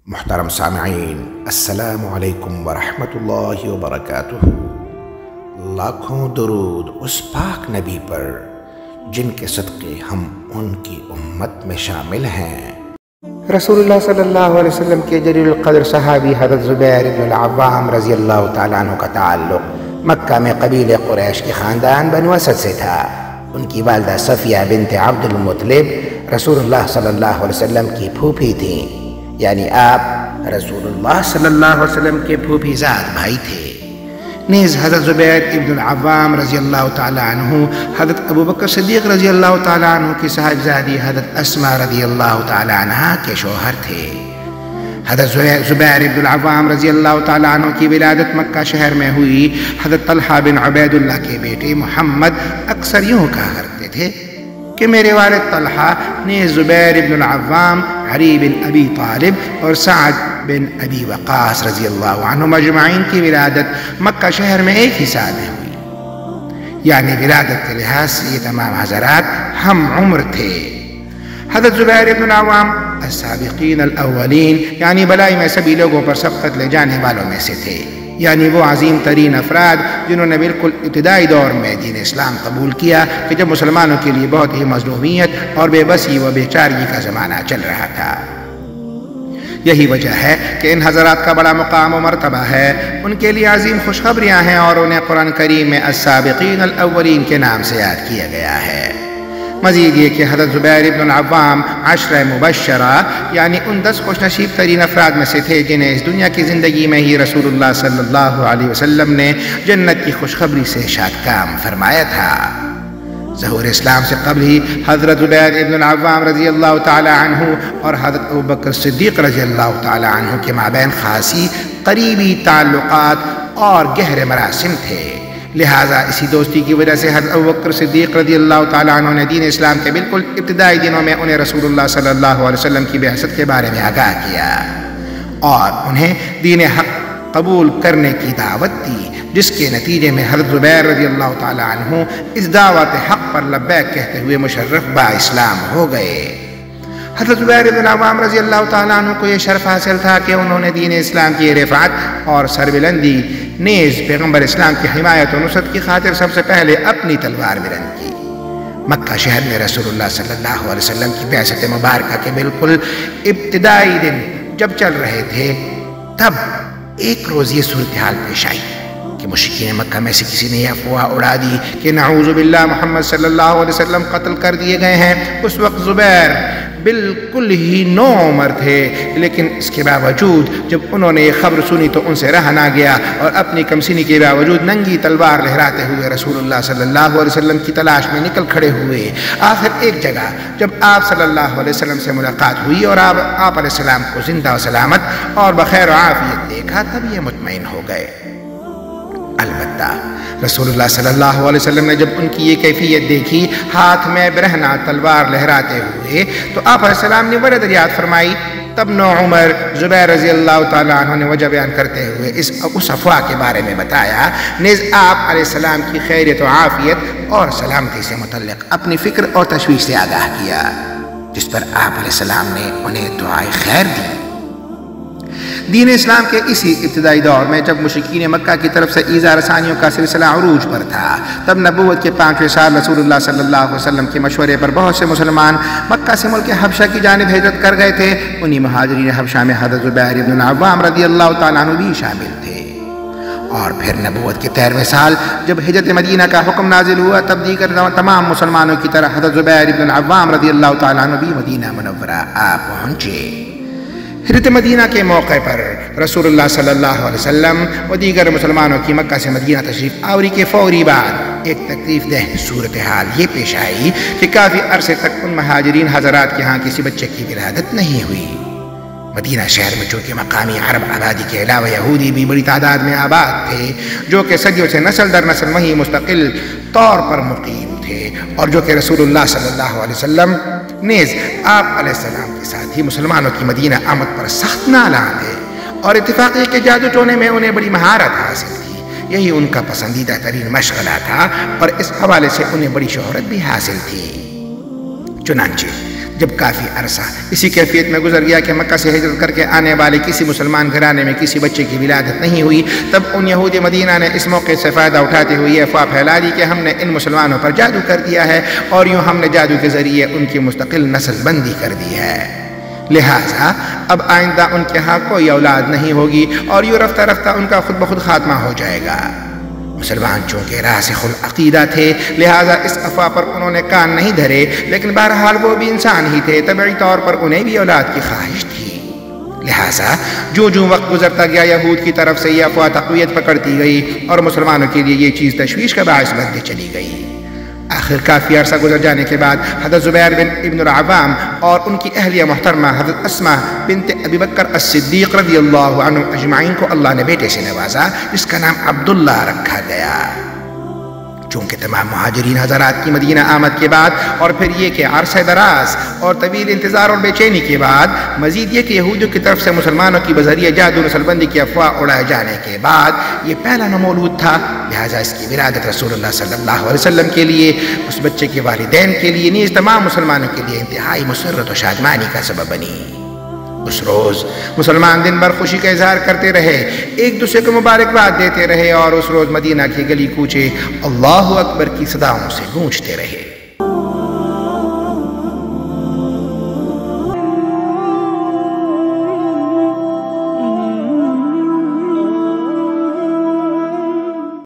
محترم سامعین، السلام علیکم ورحمۃ اللہ وبرکاتہ۔ لاکھوں درود اس پاک نبی پر جن کے صدقے ہم ان کی امت میں شامل ہیں۔ رسول اللہ صلی اللہ علیہ وسلم کے جلیل القدر صحابی حضرت زبیر بن العوام رضی اللہ تعالیٰ عنہ کا تعلق مکہ میں قبیل قریش کے خاندان بنو اسد سے تھا۔ ان کی والدہ صفیہ بنت عبد المطلب رسول اللہ صلی اللہ علیہ وسلم کی پھوپھی تھیں، یعنی آپ رسول اللہ صلی اللہ علیہ وسلم کے پھوپھی زاد بھائی تھے۔ نیز حضرت زبیر ابن العوام رضی اللہ تعالیٰ عنہ حضرت ابوبکر صدیق رضی اللہ تعالیٰ عنہ کی صاحبزادی حضرت اسماء رضی اللہ تعالیٰ عنہ کے شوہر تھے۔ حضرت زبیر ابن العوام رضی اللہ تعالیٰ عنہ کی ولادت مکہ شہر میں ہوئی۔ حضرت طلحہ بن عبید اللہ کے بیٹے محمد اکثر یوں کہا کرتے تھے کہ میرے والد طلحہ نے زبیر ابن العوام، علی بن ابی طالب اور سعد بن ابی وقاص رضی اللہ عنہم اجمعین کی ولادت مکہ شہر میں ایک ہی سال میں ہوئی، یعنی ولادت کے لحاظ سے یہ تمام حضرات ہم عمر تھے۔ حضرت زبیر ابن العوام السابقین الاولین، یعنی بلائی میں سبھی لوگوں پر سبقت لے جانے والوں میں سے تھے، یعنی وہ عظیم ترین افراد جنہوں نے بالکل ابتدائی دور میں دین اسلام قبول کیا کہ جب مسلمانوں کے لیے بہت ہی مظلومیت اور بے بسی و بے چارگی کا زمانہ چل رہا تھا۔ یہی وجہ ہے کہ ان حضرات کا بڑا مقام و مرتبہ ہے، ان کے لیے عظیم خوشخبریاں ہیں اور انہیں قرآن کریم میں السابقین الاولین کے نام سے یاد کیا گیا ہے۔ مزید یہ کہ حضرت زبیر ابن العوام عشرہ مبشرہ، یعنی ان 10 خوش نصیب ترین افراد میں سے تھے جنہیں اس دنیا کی زندگی میں ہی رسول اللہ صلی اللہ علیہ وسلم نے جنت کی خوشخبری سے شاد کام فرمایا تھا۔ ظہور اسلام سے قبل ہی حضرت زبیر ابن العوام رضی اللہ تعالی عنہ اور حضرت ابوبکر صدیق رضی اللہ تعالی عنہ کے مابین خاصی قریبی تعلقات اور گہرے مراسم تھے، لہٰذا اسی دوستی کی وجہ سے حضرت ابوبکر صدیق رضی اللہ تعالیٰ عنہ نے دین اسلام کے بالکل ابتدائی دنوں میں انہیں رسول اللہ صلی اللہ علیہ وسلم کی بعثت کے بارے میں آگاہ کیا اور انہیں دین حق قبول کرنے کی دعوت دی، جس کے نتیجے میں حضرت زبیر رضی اللہ تعالیٰ عنہ اس دعوت حق پر لبیک کہتے ہوئے مشرف با اسلام ہو گئے۔ حضرت زبیر بن العوام رضی اللہ تعالیٰ عنہ کو یہ شرف حاصل تھا کہ انہوں نے دین اسلام کی رفعت اور سربلندی نیز پیغمبر اسلام کی حمایت و نصرت کی خاطر سب سے پہلے اپنی تلوار بلند کی۔ مکہ شہر میں رسول اللہ صلی اللہ علیہ وسلم کی بعثت مبارکہ کے بالکل ابتدائی دن جب چل رہے تھے، تب ایک روز یہ صورتحال پیش آئی کہ مشرکین مکہ میں سے کسی نے یہ افواہ اڑا دی کہ نعوذ باللہ محمد صلی اللہ علیہ وسلم قتل کر دیے گئے ہیں۔ اس وقت زبیر بالکل ہی نو عمر تھے، لیکن اس کے باوجود جب انہوں نے یہ خبر سنی تو ان سے رہا نہ گیا اور اپنی کمسینی کے باوجود ننگی تلوار لہراتے ہوئے رسول اللہ صلی اللہ علیہ وسلم کی تلاش میں نکل کھڑے ہوئے۔ آخر ایک جگہ جب آپ صلی اللہ علیہ وسلم سے ملاقات ہوئی اور آپ علیہ السلام کو زندہ و سلامت اور بخیر و عافیت دیکھا، تب یہ مطمئن ہو گئے۔ البتہ رسول اللہ صلی اللہ علیہ وسلم نے جب ان کی یہ کیفیت دیکھی، ہاتھ میں برہنہ تلوار لہراتے ہوئے، تو آپ علیہ السلام نے وجہ دریافت فرمائی۔ تب نو عمر زبیر رضی اللہ تعالیٰ عنہ نے وجہ بیان کرتے ہوئے اس افواہ کے بارے میں بتایا، نیز آپ علیہ السلام کی خیریت و عافیت اور سلامتی سے متعلق اپنی فکر اور تشویش سے آگاہ کیا، جس پر آپ علیہ السلام نے انہیں دعائے خیر دی۔ دین اسلام کے اسی ابتدائی دور میں جب مشرکین مکہ کی طرف سے ایذا رسانیوں کا سلسلہ عروج پر تھا، تب نبوت کے 5ویں سال رسول اللہ صلی اللہ علیہ وسلم کے مشورے پر بہت سے مسلمان مکہ سے ملک حبشہ کی جانب ہجرت کر گئے تھے۔ انہی مہاجرین حبشہ میں حضرت زبیر بن العوام رضی اللہ تعالیٰ عنہ بھی شامل تھے۔ اور پھر نبوت کے 13ویں سال جب ہجرت مدینہ کا حکم نازل ہوا، تب دیگر تمام مسلمانوں کی طرح حضرت زبیر بن العوام رضی اللہ تعالیٰ عنہ بھی مدینہ منورہ آ پہنچے۔ ہجرت مدینہ کے موقع پر رسول اللہ صلی اللہ علیہ وسلم و دیگر مسلمانوں کی مکہ سے مدینہ تشریف آوری کے فوری بعد ایک تکلیف دہ صورتحال یہ پیش آئی کہ کافی عرصے تک ان مہاجرین حضرات کے ہاں کسی بچے کی ولادت نہیں ہوئی۔ مدینہ شہر میں چونکہ مقامی عرب آبادی کے علاوہ یہودی بھی بڑی تعداد میں آباد تھے، جو کہ صدیوں سے نسل در نسل وہیں مستقل طور پر مقیم تھے، اور جو کہ رسول اللہ صلی اللہ علیہ وسلم نیز آپ علیہ السلام کے ساتھ ہی مسلمانوں کی مدینہ آمد پر سخت نالاں تھے، اور اتفاقی کے جادو ٹونے میں انہیں بڑی مہارت حاصل تھی۔ یہی ان کا پسندیدہ ترین مشغلہ تھا، اور اس حوالے سے انہیں بڑی شہرت بھی حاصل تھی۔ چنانچہ جب کافی عرصہ اسی کیفیت میں گزر گیا کہ مکہ سے ہجرت کر کے آنے والے کسی مسلمان گھرانے میں کسی بچے کی ولادت نہیں ہوئی، تب ان یہودی مدینہ نے اس موقع سے فائدہ اٹھاتے ہوئے یہ افواہ پھیلا دی کہ ہم نے ان مسلمانوں پر جادو کر دیا ہے اور یوں ہم نے جادو کے ذریعے ان کی مستقل نسل بندی کر دی ہے، لہٰذا اب آئندہ ان کے ہاں کوئی اولاد نہیں ہوگی اور یوں رفتہ رفتہ ان کا خود بخود خاتمہ ہو جائے گا۔ مسلمان چونکہ راسخ العقیدہ تھے لہٰذا اس افواہ پر انہوں نے کان نہیں دھرے، لیکن بہرحال وہ بھی انسان ہی تھے، طبعی طور پر انہیں بھی اولاد کی خواہش تھی، لہٰذا جو وقت گزرتا گیا یہود کی طرف سے یہ افواہ تقویت پکڑتی گئی اور مسلمانوں کے لیے یہ چیز تشویش کا باعث بنتی چلی گئی۔ آخر کافی عرصہ گزر جانے کے بعد حضرت زبیر بن ابن العوام اور ان کی اہلیہ محترمہ حضرت اسماء بنت ابی بکر الصدیق رضی اللہ عنہ اجمعین کو اللہ نے بیٹے سے نوازا جس کا نام عبداللہ رکھا گیا۔ چونکہ تمام مہاجرین حضرات کی مدینہ آمد کے بعد اور پھر یہ کہ عرصہ دراز اور طویل انتظار اور بے چینی کے بعد مزید یہ کہ یہودیوں کی طرف سے مسلمانوں کی بذریعہ جادو نسل بندی کی افواہ اڑائے جانے کے بعد یہ پہلا نمولود تھا، لہٰذا اس کی ولادت رسول اللہ صلی اللہ علیہ وسلم کے لیے، اس بچے کے والدین کے لیے نیز تمام مسلمانوں کے لیے انتہائی مسرت و شادمانی کا سبب بنی۔ اس روز مسلمان دن بھر خوشی کا اظہار کرتے رہے، ایک دوسرے کو مبارکباد دیتے رہے اور اس روز مدینہ کی گلی کوچے اللہ اکبر کی صداؤں سے گونجتے رہے۔